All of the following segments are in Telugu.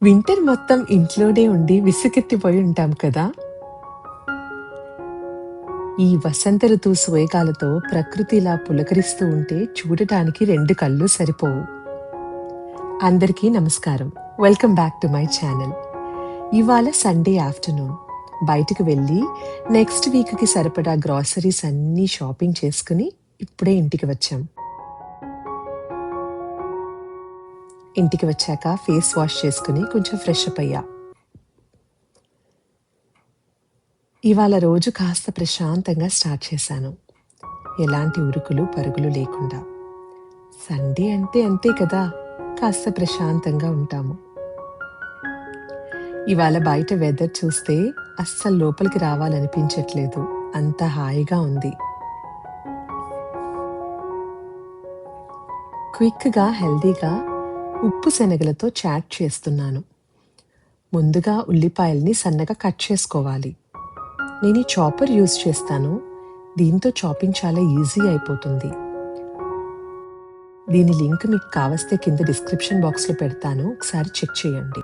వింటర్ మొత్తం ఇంట్లోనే ఉండి విసుగెత్తిపోయి ఉంటాం కదా! ఈ వసంత ఋతువు సోయగాలతో ప్రకృతి ఇలా పులకరిస్తూ ఉంటే చూడటానికి 2 కళ్ళు సరిపోవు. అందరికీ నమస్కారం. Welcome back to my channel. ఇవాళ సండే ఆఫ్టర్‌నూన్. బయటికి వెళ్ళి నెక్స్ట్ వీక్‌కి సరిపడా గ్రాసరీస్ అన్నీ షాపింగ్ చేసుకుని ఇప్పుడే ఇంటికి వచ్చాం. ఇంటికి వచ్చాక ఫేస్ వాష్ చేసుకుని కొంచెం ఫ్రెష్ అప్ అయ్యా. ఇవాళ రోజు కాస్త ప్రశాంతంగా స్టార్ట్ చేశాను. ఎలాంటి ఉరుకులు పరుగులు లేకుండా. సండే అంటే అంతే కదా, కాస్త ప్రశాంతంగా ఉంటాము. ఇవాళ బయట వెదర్ చూస్తే అస్సలు లోపలికి రావాలనిపించట్లేదు. అంత హాయిగా ఉంది. క్విక్గా హెల్దీగా ఉప్పు శనగలతో చాట్ చేస్తున్నాను. ముందుగా ఉల్లిపాయల్ని సన్నగా కట్ చేసుకోవాలి. నేను ఈ చాపర్ యూజ్ చేస్తాను. దీంతో చాపింగ్ చాలా ఈజీ అయిపోతుంది. దీని లింక్ మీకు కావస్తే కింద డిస్క్రిప్షన్ బాక్స్లో పెడతాను, ఒకసారి చెక్ చేయండి.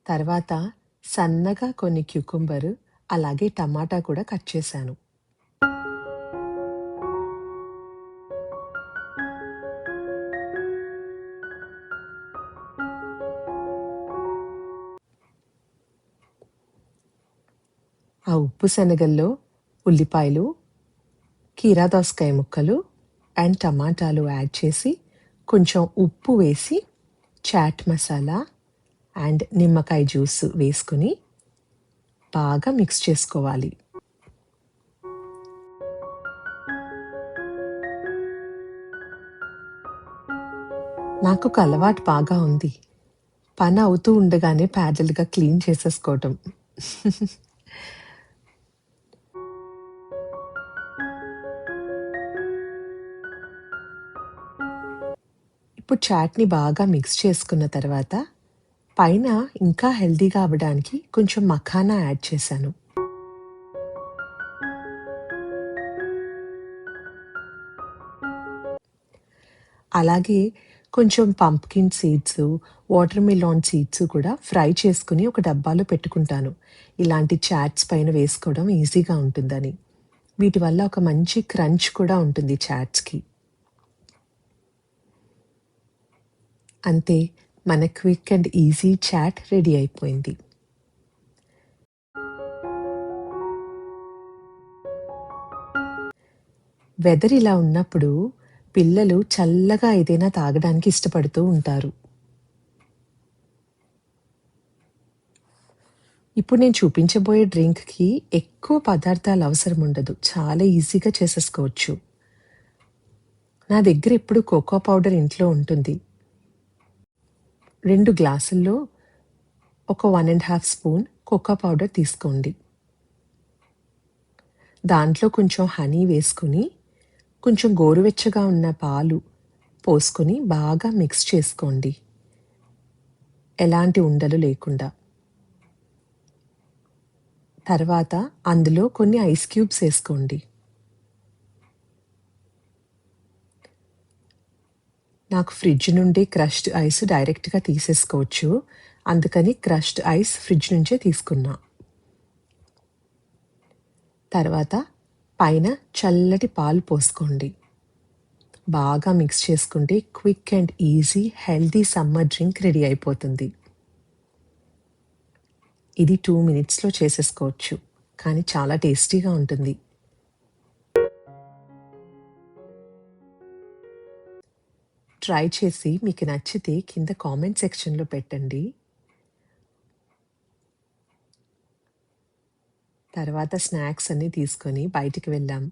తర్వాత సన్నగా కొన్ని క్యూకుంబర్ అలాగే టమాటా కూడా కట్ చేశాను. ఆ ఉప్పు శనగల్లో ఉల్లిపాయలు, కీరా దోసకాయ ముక్కలు అండ్ టమాటాలు యాడ్ చేసి కొంచెం ఉప్పు వేసి చాట్ మసాలా అండ్ నిమ్మకాయ జ్యూస్ వేసుకుని బాగా మిక్స్ చేసుకోవాలి. నాకు ఒక అలవాటు బాగా ఉంది. పని అవుతూ ఉండగానే ప్యారలల్గా క్లీన్ చేసేసుకోవటం. ఇప్పుడు చాట్ని బాగా మిక్స్ చేసుకున్న తర్వాత పైన ఇంకా హెల్దీగా అవ్వడానికి కొంచెం మఖానా యాడ్ చేశాను. అలాగే కొంచెం pumpkin seeds, water melon seeds కూడా ఫ్రై చేసుకుని ఒక డబ్బాలో పెట్టుకుంటాను. ఇలాంటి చాట్స్ పైన వేసుకోవడం ఈజీగా ఉంటుందని. వీటి వల్ల ఒక మంచి క్రంచ్ కూడా ఉంటుంది చాట్స్కి. అంతే, మన quick and easy chaat ready అయిపోయింది. వెదర్ ఇలా ఉన్నప్పుడు పిల్లలు చల్లగా ఏదైనా తాగడానికి ఇష్టపడుతూ ఉంటారు. ఇప్పుడు నేను చూపించబోయే డ్రింక్కి ఎక్కువ పదార్థాలు అవసరం ఉండదు. చాలా ఈజీగా చేసేసుకోవచ్చు. నా దగ్గర ఎప్పుడు కోకో పౌడర్ ఇంట్లో ఉంటుంది. 2 గ్లాసుల్లో ఒక 1.5 స్పూన్ కోకో పౌడర్ తీసుకోండి. దాంట్లో కొంచెం హనీ వేసుకుని కొంచెం గోరువెచ్చగా ఉన్న పాలు పోసుకొని బాగా మిక్స్ చేసుకోండి, ఎలాంటి ఉండలు లేకుండా. తర్వాత అందులో కొన్ని ఐస్ క్యూబ్స్ వేసుకోండి. నాకు ఫ్రిడ్జ్ నుండి క్రష్డ్ ఐస్ డైరెక్ట్గా తీసేసుకోవచ్చు, అందుకని క్రష్డ్ ఐస్ ఫ్రిడ్జ్ నుంచే తీసుకున్నా. తర్వాత పైన చల్లటి పాలు పోసుకోండి. బాగా మిక్స్ చేసుకుంటే quick and easy healthy summer drink ready అయిపోతుంది. ఇది 2 మినిట్స్లో చేసేసుకోవచ్చు, కానీ చాలా టేస్టీగా ఉంటుంది. ట్రై చేసి మీకు నచ్చితే కింద కామెంట్ సెక్షన్లో పెట్టండి. తర్వాత స్నాక్స్ అన్నీ తీసుకొని బయటికి వెళ్ళాం.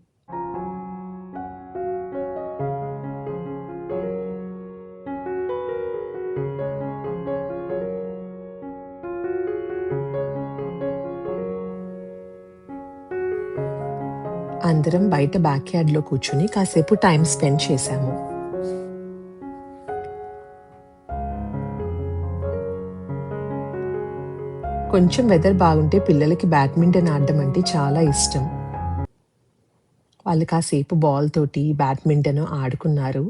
అందరం బయట బ్యాక్ యార్డ్లో కూర్చుని కాసేపు టైం స్పెండ్ చేశాము. కొంచెం వెదర్ బాగుంటే పిల్లలకి బ్యాడ్మింటన్ ఆడడం అంటే చాలా ఇష్టం. వాళ్ళు కాసేపు బాల్ తోటి బ్యాడ్మింటన్ ఆడుకున్నారు.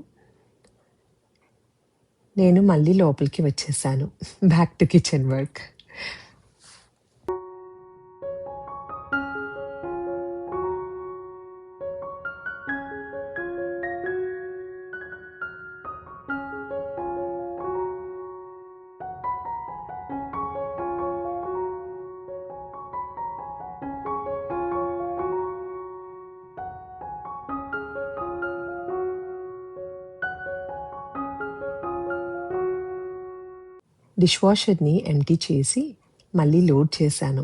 నేను మళ్ళీ లోపలికి వచ్చేసాను. Back to kitchen work. Dish వాషర్‌ని ఎంప్టీ చేసి మళ్ళీ లోడ్ చేశాను.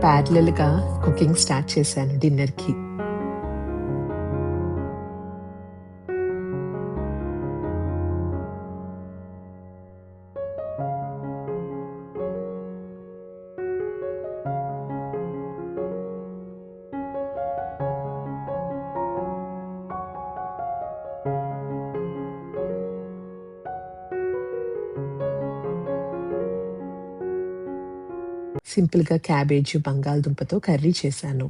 ప్యారలల్‌గా కుకింగ్ స్టార్ట్ చేశాను డిన్నర్‌కి. సింపుల్‌గా క్యాబేజు, బంగాళదుంపతో కర్రీ చేశాను.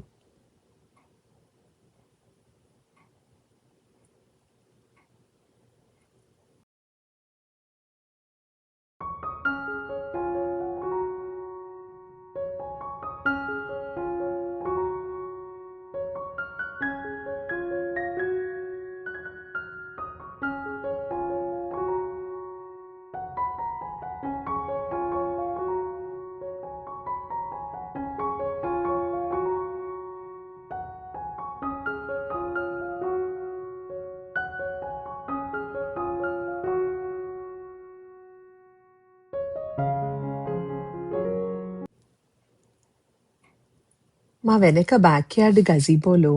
మా వెనక బ్యాక్‌యార్డ్ గజీబోలో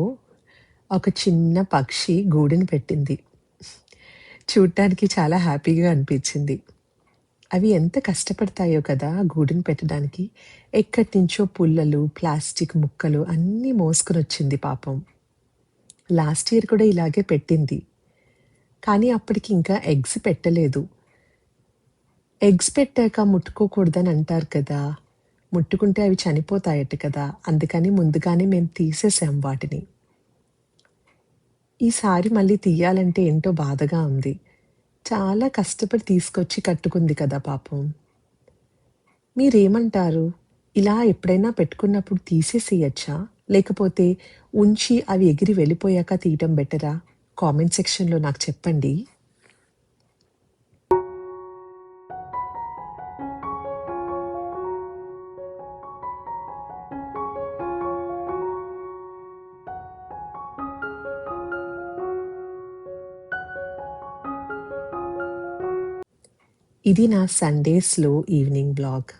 ఒక చిన్న పక్షి గూడును పెట్టింది. చూడ్డానికి చాలా హ్యాపీగా అనిపించింది. అవి ఎంత కష్టపడతాయో కదా గూడును పెట్టడానికి. ఎక్కడినుంచో పుల్లలు, ప్లాస్టిక్ ముక్కలు అన్నీ మోసుకొనొచ్చింది పాపం. లాస్ట్ ఇయర్ కూడా ఇలాగే పెట్టింది. కానీ అప్పటికి ఇంకా ఎగ్స్ పెట్టలేదు. ఎగ్స్ పెట్టాక ముట్టుకోకూడదని అంటారు కదా! ముట్టుకుంటే అవి చనిపోతాయట కదా! అందుకని ముందుగానే మేము తీసేసాం వాటిని. ఈసారి మళ్ళీ తీయాలంటే ఏంటో బాధగా ఉంది. చాలా కష్టపడి తీసుకొచ్చి కట్టుకుంది కదా పాపం. మీరేమంటారు? ఇలా ఎప్పుడైనా పెట్టుకున్నప్పుడు తీసేసేయచ్చా? లేకపోతే ఉంచి అవి ఎగిరి వెళ్ళిపోయాక తీయటం బెటరా? కామెంట్ సెక్షన్‌లో నాకు చెప్పండి. ఇది నా సండే స్లో ఈవినింగ్ వ్లాగ్.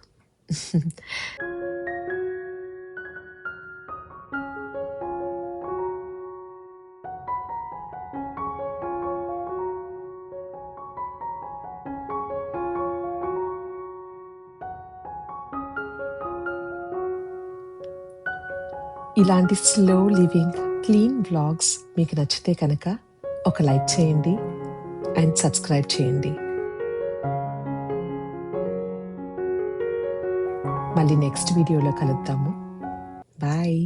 ఇలాంటి స్లో లివింగ్, క్లీన్ వ్లాగ్స్ మీకు నచ్చితే కనుక ఒక లైక్ చేయండి అండ్ సబ్స్క్రైబ్ చేయండి. మళ్ళీ నెక్స్ట్ వీడియోలో కలుద్దాము. బాయ్.